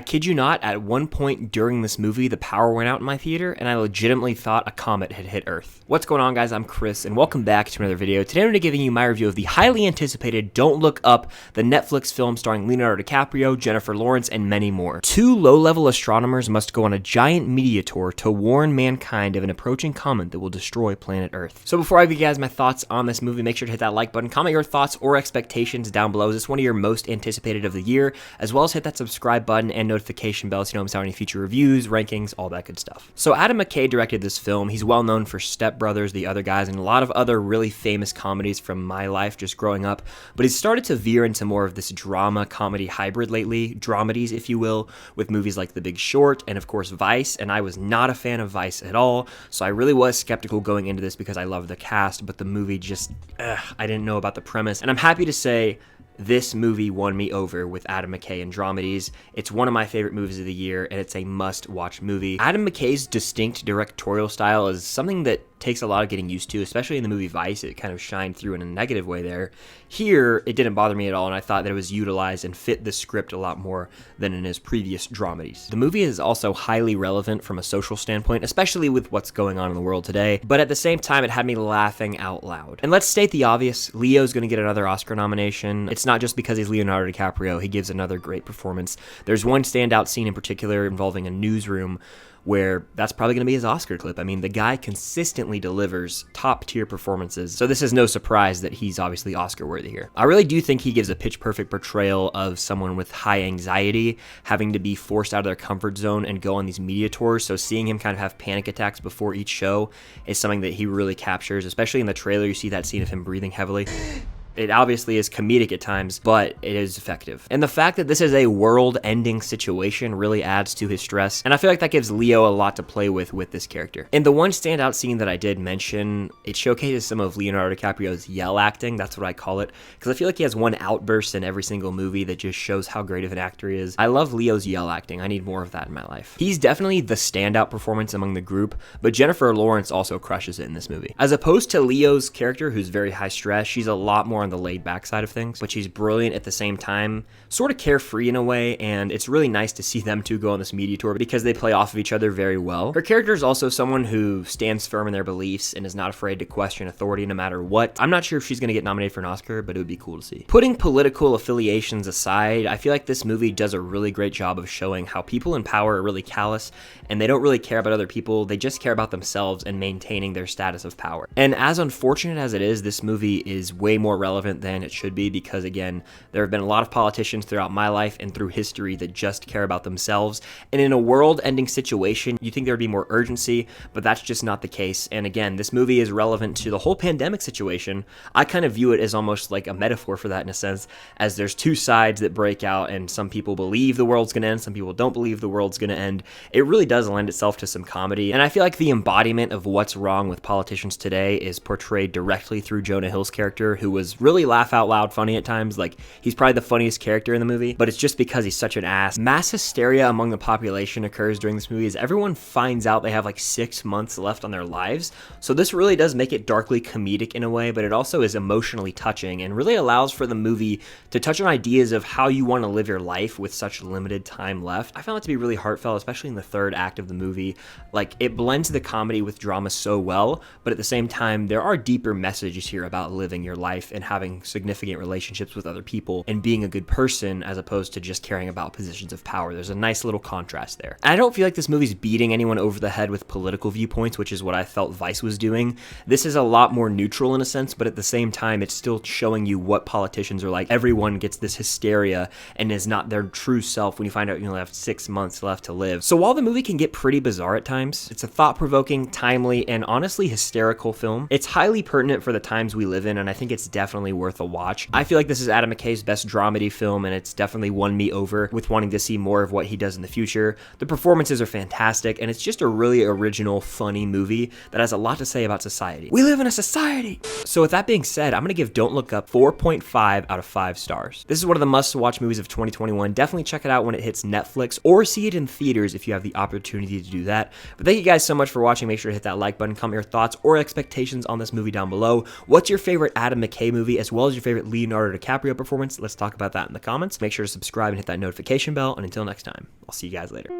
kid you not, at one point during this movie, the power went out in my theater, and I legitimately thought a comet had hit Earth. What's going on, guys? I'm Chris, and welcome back to another video. Today I'm going to be giving you my review of the highly anticipated Don't Look Up, the Netflix film starring Leonardo DiCaprio, Jennifer Lawrence, and many more. Two low-level astronomers must go on a giant meteor to warn mankind of an approaching comet that will destroy planet Earth. So before I give you guys my thoughts on this movie, make sure to hit that like button, comment your thoughts or expectations down below. Is this one of your most anticipated of the year? As well as hit that subscribe button and notification bell so you don't miss out on any future reviews, rankings, all that good stuff. So Adam McKay directed this film. He's well known for Step Brothers, The Other Guys, and a lot of other really famous comedies from my life just growing up. But he's started to veer into more of this drama comedy hybrid lately, dramedies if you will, with movies like The Big Short and of course Vice. And I was not a fan of Vice at all, so I really was skeptical going into this because I love the cast, but the movie just, I didn't know about the premise. And I'm happy to say this movie won me over with Adam McKay and dramedies. It's one of my favorite movies of the year, and it's a must-watch movie. Adam McKay's distinct directorial style is something that takes a lot of getting used to, especially in the movie Vice. It kind of shined through in a negative way there. Here, it didn't bother me at all, and I thought that it was utilized and fit the script a lot more than in his previous dramedies. The movie is also highly relevant from a social standpoint, especially with what's going on in the world today, but at the same time, it had me laughing out loud. And let's state the obvious, Leo's gonna get another Oscar nomination. It's not just because he's Leonardo DiCaprio, he gives another great performance. There's one standout scene in particular involving a newsroom where that's probably going to be his Oscar clip. I mean, the guy consistently delivers top-tier performances, so this is no surprise that he's obviously Oscar-worthy here. I really do think he gives a pitch-perfect portrayal of someone with high anxiety, having to be forced out of their comfort zone and go on these media tours, so seeing him kind of have panic attacks before each show is something that he really captures, especially in the trailer. You see that scene of him breathing heavily. It obviously is comedic at times, but it is effective. And the fact that this is a world-ending situation really adds to his stress, and I feel like that gives Leo a lot to play with this character. And the one standout scene that I did mention, it showcases some of Leonardo DiCaprio's yell acting, that's what I call it, because I feel like he has one outburst in every single movie that just shows how great of an actor he is. I love Leo's yell acting. I need more of that in my life. He's definitely the standout performance among the group, but Jennifer Lawrence also crushes it in this movie. As opposed to Leo's character, who's very high stress, she's a lot more on the laid back side of things, but she's brilliant at the same time, sort of carefree in a way, and it's really nice to see them two go on this media tour because they play off of each other very well. Her character is also someone who stands firm in their beliefs and is not afraid to question authority no matter what. I'm not sure if she's going to get nominated for an Oscar, but it would be cool to see. Putting political affiliations aside, I feel like this movie does a really great job of showing how people in power are really callous and they don't really care about other people. They just care about themselves and maintaining their status of power. And as unfortunate as it is, this movie is way more relevant than it should be because, again, there have been a lot of politicians throughout my life and through history that just care about themselves. And in a world-ending situation, you think there would be more urgency, but that's just not the case. And again, this movie is relevant to the whole pandemic situation. I kind of view it as almost like a metaphor for that in a sense, as there's two sides that break out and some people believe the world's going to end, some people don't believe the world's going to end. It really does lend itself to some comedy. And I feel like the embodiment of what's wrong with politicians today is portrayed directly through Jonah Hill's character, who was really laugh out loud funny at times. Like, he's probably the funniest character in the movie, but it's just because he's such an ass. Mass hysteria among the population occurs during this movie as everyone finds out they have like 6 months left on their lives. So this really does make it darkly comedic in a way, but it also is emotionally touching and really allows for the movie to touch on ideas of how you want to live your life with such limited time left. I found it to be really heartfelt, especially in the third act of the movie. Like, it blends the comedy with drama so well, but at the same time, there are deeper messages here about living your life and having significant relationships with other people and being a good person as opposed to just caring about positions of power. There's a nice little contrast there. And I don't feel like this movie's beating anyone over the head with political viewpoints, which is what I felt Vice was doing. This is a lot more neutral in a sense, but at the same time, it's still showing you what politicians are like. Everyone gets this hysteria and is not their true self when you find out you only have 6 months left to live. So while the movie can get pretty bizarre at times, it's a thought-provoking, timely, and honestly hysterical film. It's highly pertinent for the times we live in, and I think it's definitely worth a watch. I feel like this is Adam McKay's best dramedy film, and it's definitely won me over with wanting to see more of what he does in the future. The performances are fantastic, and it's just a really original, funny movie that has a lot to say about society. We live in a society! So with that being said, I'm gonna give Don't Look Up 4.5 out of 5 stars. This is one of the must-watch movies of 2021. Definitely check it out when it hits Netflix, or see it in theaters if you have the opportunity to do that. But thank you guys so much for watching. Make sure to hit that like button, comment your thoughts or expectations on this movie down below. What's your favorite Adam McKay movie? movie, as well as your favorite Leonardo DiCaprio performance. Let's talk about that in the comments. Make sure to subscribe and hit that notification bell, and until next time, I'll see you guys later.